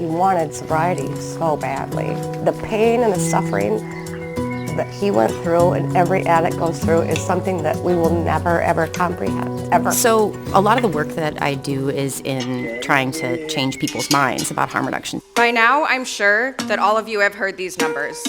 He wanted sobriety so badly. The pain and the suffering that he went through and every addict goes through is something that we will never, ever comprehend, ever. So a lot of the work that I do is in trying to change people's minds about harm reduction. By now, I'm sure that all of you have heard these numbers.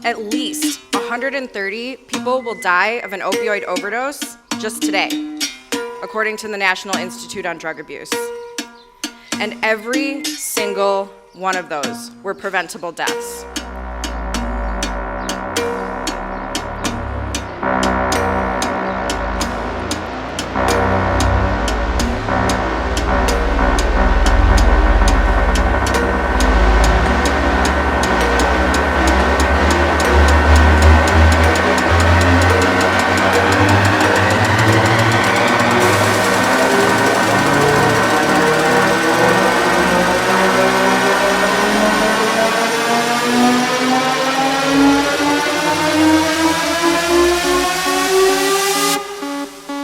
At least 130 people will die of an opioid overdose just today, according to the National Institute on Drug Abuse. And every single one of those were preventable deaths.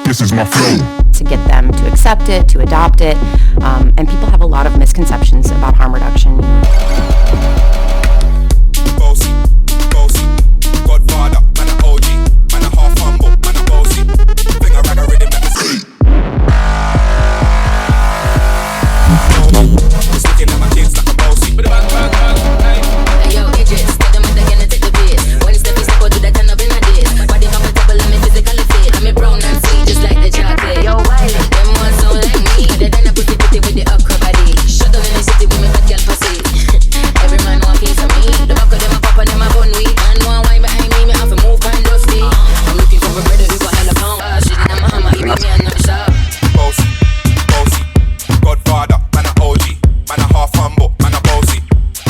This is my flow. To get them to accept it, to adopt it, and people have a lot of misconceptions about harm reduction. Boasty, Godfather, man a OG, man a half humble, man a boasty. Bring a rag a rhythm like a street. Just looking at my kids like a boasty. Hey yo, Idris, tell them they're gonna take the piss. When step is supposed to that turn up in a dish. Body comfortable and me physically fit. I'm a brown and sweet just like the chocolate. Yo, Wiley, them ones sound like me. They done a pussy with the upper body. Shut up in the city with me fat girl pussy. Every man want piece of me. The back of them a pop and them a bun weed. Man want wine behind me, me have to move kind dusty. I'm looking for a brother who got hella pound. Shit in my hammer, he beat me and I'm sharp. Boasty, Godfather, man a OG, man a half humble, man a boasty.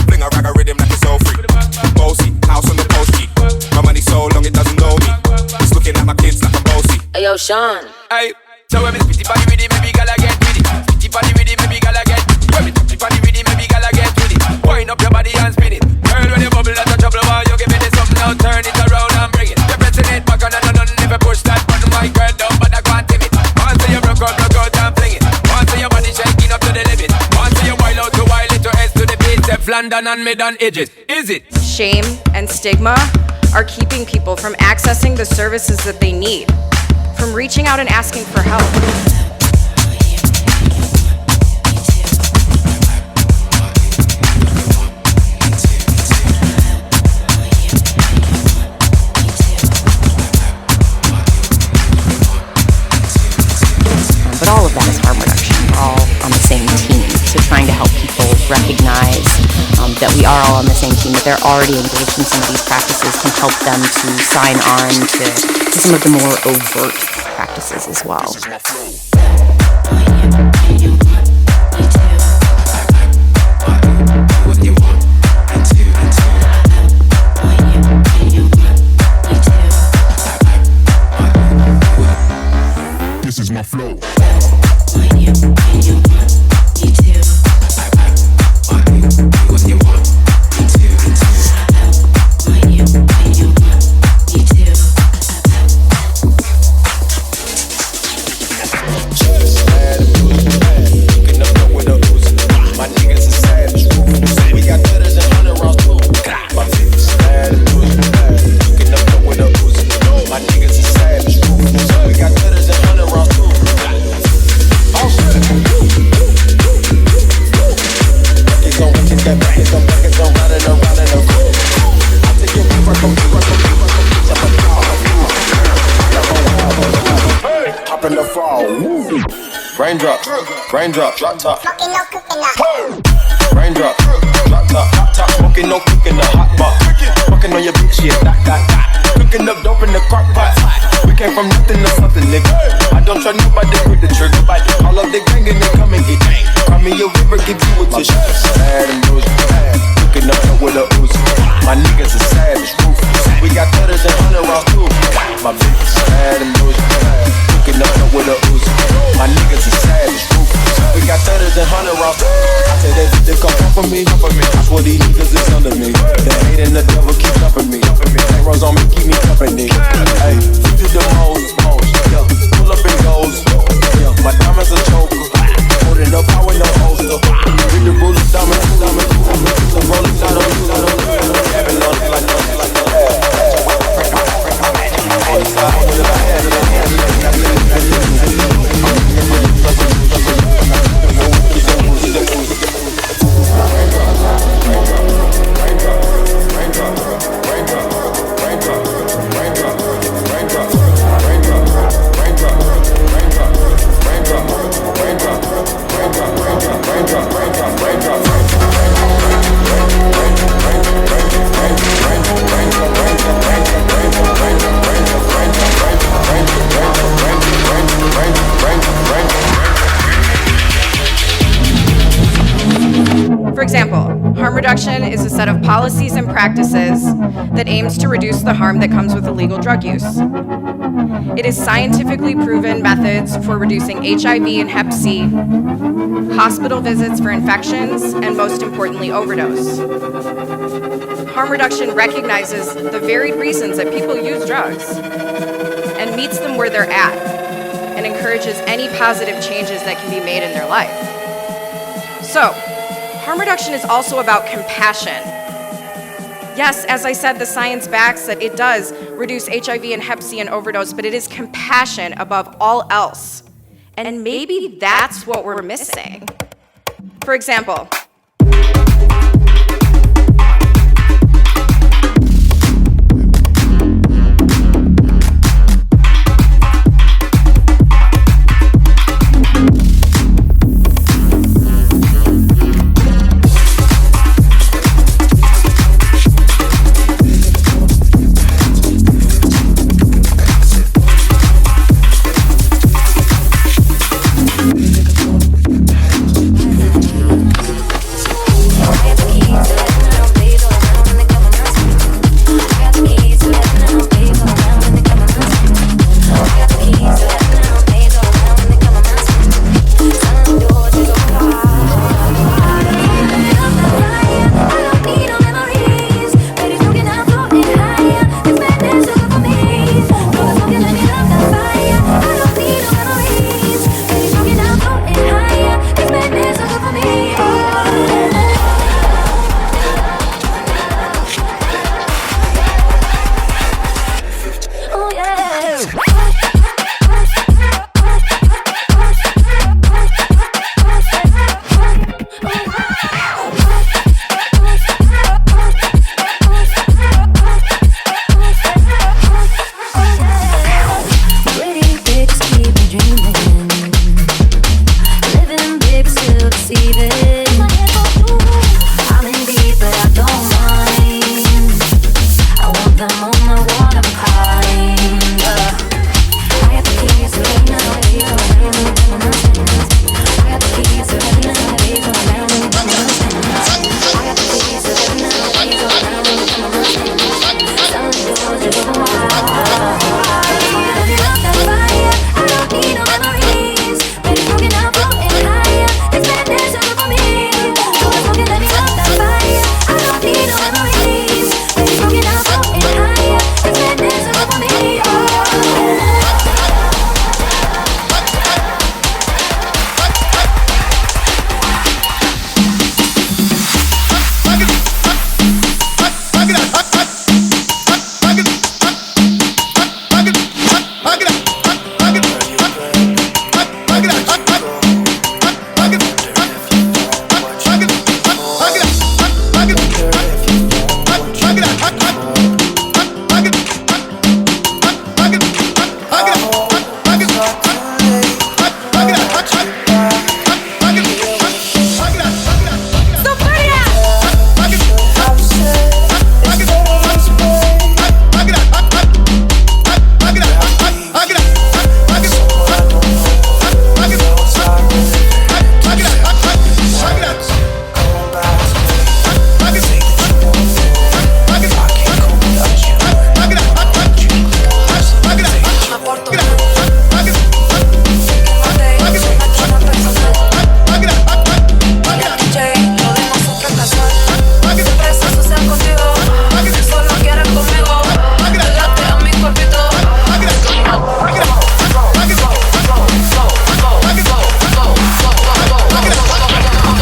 Bring a rag a rhythm like it's all free. Boasty, house on the posty. My money so long it doesn't know me. Just looking at my kids like a boasty. Hey yo, Sean. Hey, so when me spitty body with it, maybe gala get with it. Spitty body with it, maybe gala get. When me spitty body with it, maybe gala get with it. Wind up your body and spin it. Girl, when you bubble that's a trouble, why you give me this something now? Turn it around and bring it. You're pressing it back on and on, never push that button, my girl down, but I can't tame it. Once you broke out and fling it. Once your body shaking up to the limit. Once you wild out to wild it to S to the beat. Stefflon and mid on edges. Is it? Shame and stigma are keeping people from accessing the services that they need, from reaching out and asking for help. But all of that is harm reduction. We're all on the same team. So trying to help people recognize that we are all on the same team, that they're already engaged in some of these practices can help them to sign on to some of the more overt practices as well. This is my flow. Raindrop, drop top. Raindrop, drop top. Smoking no cooking the hot pot. Fucking on your bitch, yeah, that. Cooking up dope in the crock pot. We came from nothing to something, nigga. I don't try nobody with the trigger. All of the gang and they come and get gang. Cry me a river, give you a tissue. Sad and loose, cooking up with a ooze. My niggas are savage, ruthless. We got cutters and 100 rounds too. My bitch is sad and loose, cooking up with a ooze. My niggas are savage, ruthless. We got thudders and 100 rounds. I say they come for me. I swear these niggas is under me. The hate and the devil keep jumping me. They rose on me, keep me company. Hey, we do the most, yeah. Pull up and goes, yeah. My diamonds a choker. Holding up power, no holster. Read the rules of diamonds. Harm reduction is a set of policies and practices that aims to reduce the harm that comes with illegal drug use. It is scientifically proven methods for reducing HIV and Hep C, hospital visits for infections, and most importantly, overdose. Harm reduction recognizes the varied reasons that people use drugs and meets them where they're at and encourages any positive changes that can be made in their life. So, harm reduction is also about compassion. Yes, as I said, the science backs that it does reduce HIV and Hep C and overdose, but it is compassion above all else. And maybe that's what we're missing. For example,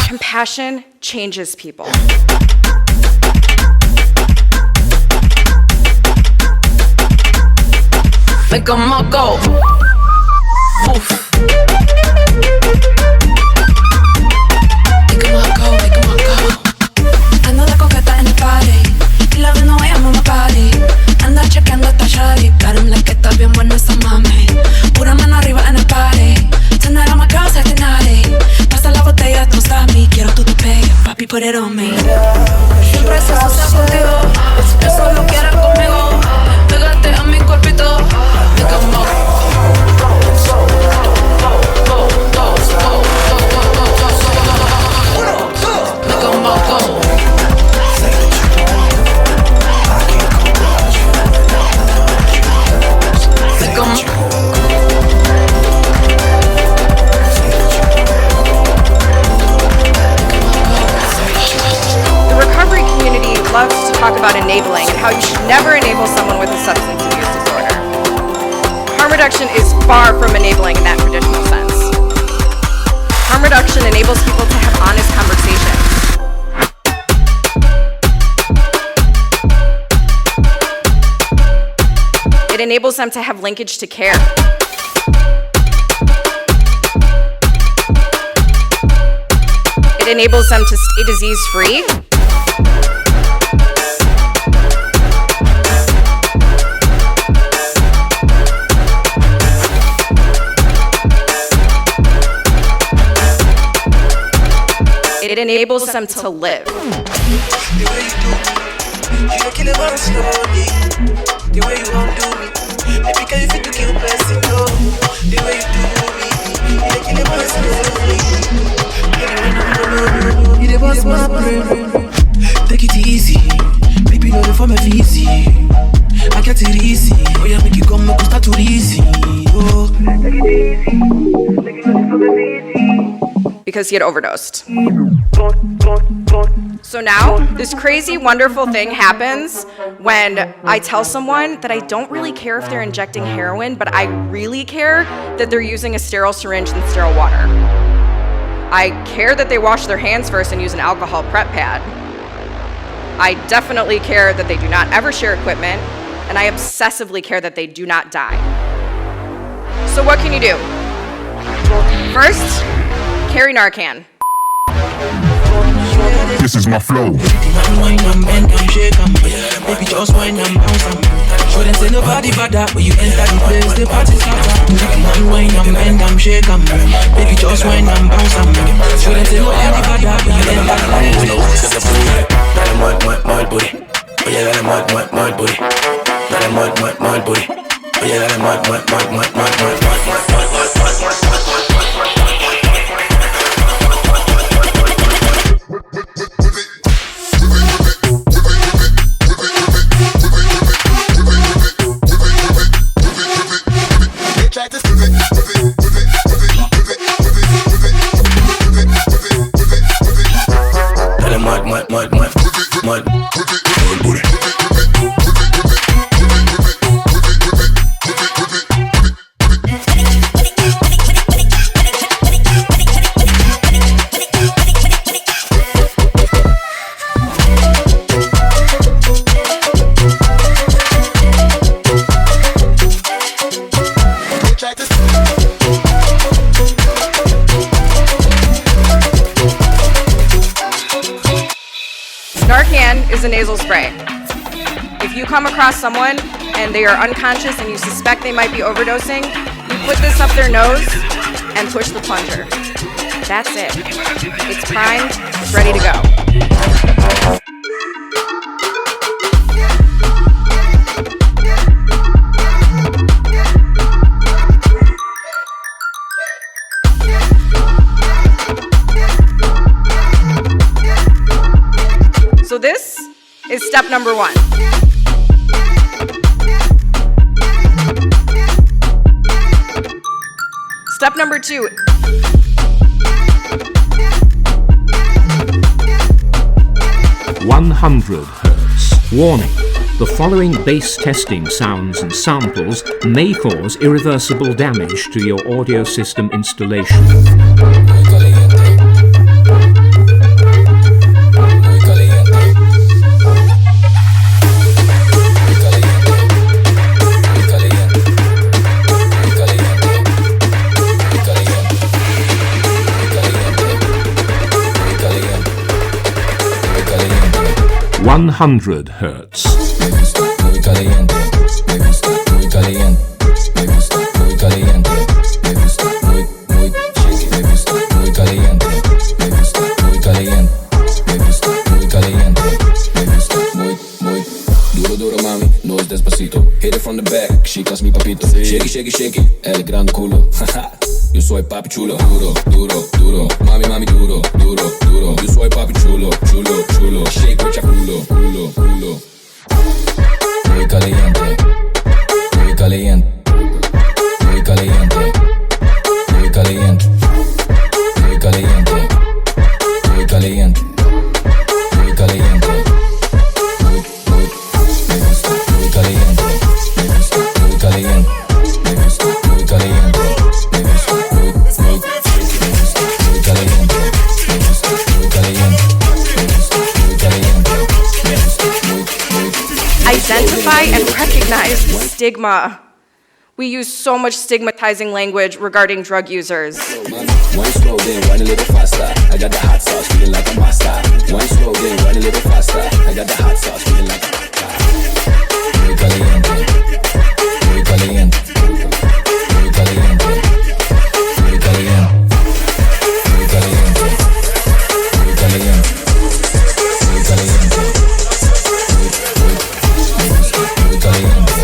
compassion changes people. Make 'em all go. Oof. Make 'em all go, make 'em all go. Ando de coqueta en el party y la vez no voy a mamá party. Anda chequeando esta shawty, got 'em like que está bien buena esa mami. Pura mano arriba en el party. Tonight all my girls acting naughty. Pasa la botella, tú sabes me. Quiero tu tope, papi, put it on me. Siempre se asocia contigo, eso lo quieres conmigo. Pégate a mi cuerpito, make 'em all go. Make 'em all go. far from enabling in that traditional sense. Harm reduction enables people to have honest conversations. It enables them to have linkage to care. It enables them to stay disease-free. It enables them to live. The way you do me, you kill it very slowly. The way you won't do me, maybe can you fit to kill person, no. The way you do me, you kill it very slowly. You the boss my brain. Take it easy, baby, no for my easy. I get it easy, oh yeah, make you come, make you start to easy. Oh, take it easy, make it for my easy. Because he had overdosed. So now, this crazy, wonderful thing happens when I tell someone that I don't really care if they're injecting heroin, but I really care that they're using a sterile syringe and sterile water. I care that they wash their hands first and use an alcohol prep pad. I definitely care that they do not ever share equipment, and I obsessively care that they do not die. So what can you do? First, carry Narcan. This is my flow. Wine and bend and shake 'em. Baby, just wine and bounce 'em. Show them say nobody bad that when you enter the place, the party starter. Man, wine and bend and shake 'em. Baby, just wine and bounce 'em. Show them say nobody bad that when you enter the place. Dale mud booty. Oye, dale mud booty. Dale mud booty. Oye, dale mud. Narcan is a nasal spray. If you come across someone and they are unconscious and you suspect they might be overdosing, you put this up their nose and push the plunger. That's it. It's primed, it's ready to go. So this is step number 1. Step number 2. Hertz. Warning. The following bass testing sounds and samples may cause irreversible damage to your audio system installation. 100 hertz. Me gusta muy caliente. Me gusta muy caliente. Me gusta muy caliente. Me gusta muy shaky. Me gusta muy caliente. Me gusta muy caliente. Me gusta muy caliente. Me gusta muy duro mami, no es despacito. Hit it from the back, chicas mi papito. Shaky shaky shaky, el gran culo. Yo soy papi chulo, duro, mami duro. Yo soy papi chulo, shake with your culo. Muy caliente, muy caliente, muy caliente, muy caliente, muy caliente, muy caliente, muy caliente, me gusta muy caliente, me gusta muy caliente, me gusta muy caliente. stigma. We use so much stigmatizing language regarding drug users. One slow, then run a little faster. I got the hot sauce, feeling like a master. One slow, then run a little faster. I got the hot sauce, feeling like a muy caliente, muy caliente, muy caliente, muy caliente, muy caliente, muy caliente, muy caliente, muy caliente, muy caliente.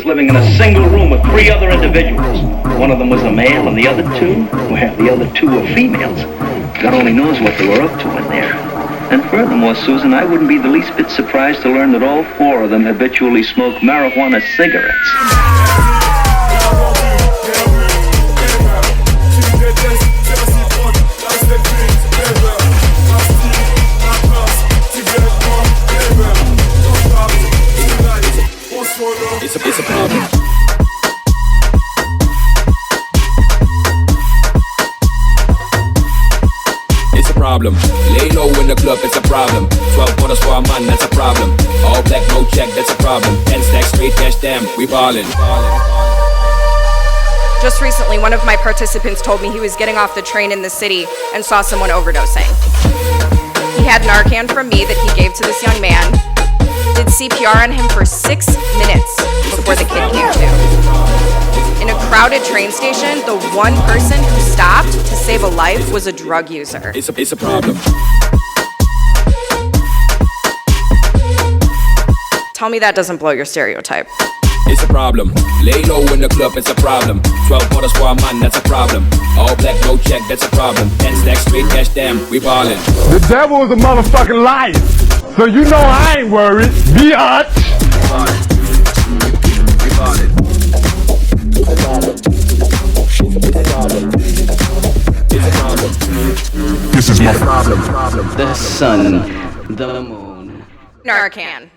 Living in a single room with 3 other individuals. One of them was a male and the other 2, well, the other 2 were females. God only knows what they were up to in there. And furthermore, Susan, I wouldn't be the least bit surprised to learn that all 4 of them habitually smoke marijuana cigarettes. It's a problem. It's a problem. Lay low in the club, it's a problem. 12 quarters for a man, that's a problem. All black, no check, that's a problem. 10 stacks, straight cash, damn, we ballin'. Just recently, one of my participants told me he was getting off the train in the city and saw someone overdosing. He had Narcan from me that he gave to this young man, did CPR on him for 6 minutes before the kid came to. In a crowded train station, the one person who stopped to save a life was a drug user. It's a problem. Tell me that doesn't blow your stereotype. It's a problem. Lay low in the club, it's a problem. 12 quarters for a man, that's a problem. All black, no check, that's a problem. 10 stacks, straight cash, damn, we ballin'. The devil is a motherfucking liar. So you know I ain't worried. Biatch. This is my problem. The sun, the moon. Narcan.